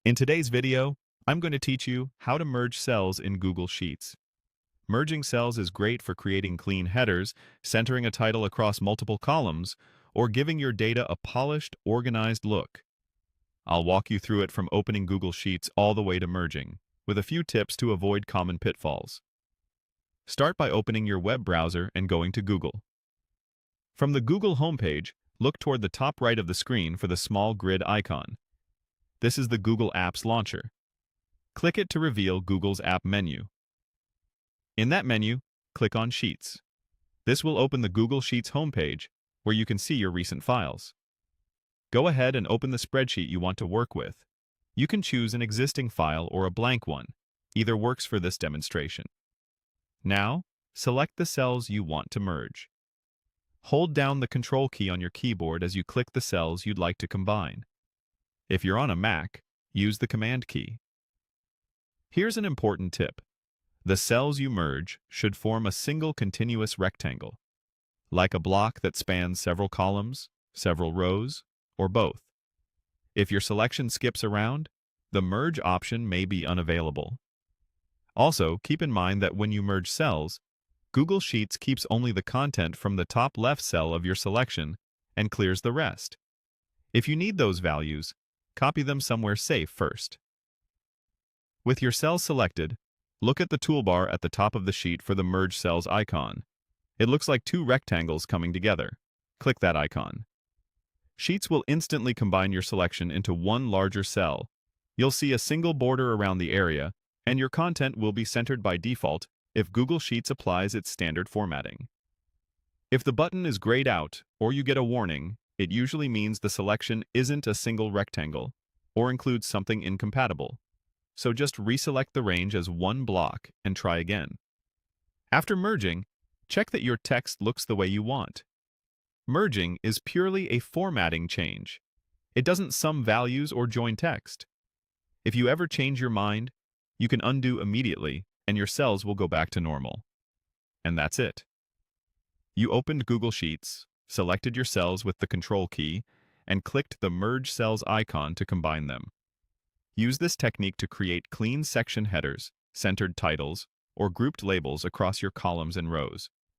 In today's video, I'm going to teach you how to merge cells in Google Sheets. Merging cells is great for creating clean headers, centering a title across multiple columns, or giving your data a polished, organized look. I'll walk you through it from opening Google Sheets all the way to merging, with a few tips to avoid common pitfalls. Start by opening your web browser and going to Google. From the Google homepage, look toward the top right of the screen for the small grid icon. This is the Google Apps launcher. Click it to reveal Google's app menu. In that menu, click on Sheets. This will open the Google Sheets homepage, where you can see your recent files. Go ahead and open the spreadsheet you want to work with. You can choose an existing file or a blank one. Either works for this demonstration. Now, select the cells you want to merge. Hold down the Control key on your keyboard as you click the cells you'd like to combine. If you're on a Mac, use the Command key. Here's an important tip. The cells you merge should form a single continuous rectangle, like a block that spans several columns, several rows, or both. If your selection skips around, the merge option may be unavailable. Also, keep in mind that when you merge cells, Google Sheets keeps only the content from the top left cell of your selection and clears the rest. If you need those values, copy them somewhere safe first. With your cells selected, look at the toolbar at the top of the sheet for the Merge Cells icon. It looks like two rectangles coming together. Click that icon. Sheets will instantly combine your selection into one larger cell. You'll see a single border around the area, and your content will be centered by default if Google Sheets applies its standard formatting. If the button is grayed out or you get a warning, it usually means the selection isn't a single rectangle or includes something incompatible. So just reselect the range as one block and try again. After merging, check that your text looks the way you want. Merging is purely a formatting change. It doesn't sum values or join text. If you ever change your mind, you can undo immediately and your cells will go back to normal. And that's it. You opened Google Sheets, selected your cells with the Control key, and clicked the Merge Cells icon to combine them. Use this technique to create clean section headers, centered titles, or grouped labels across your columns and rows.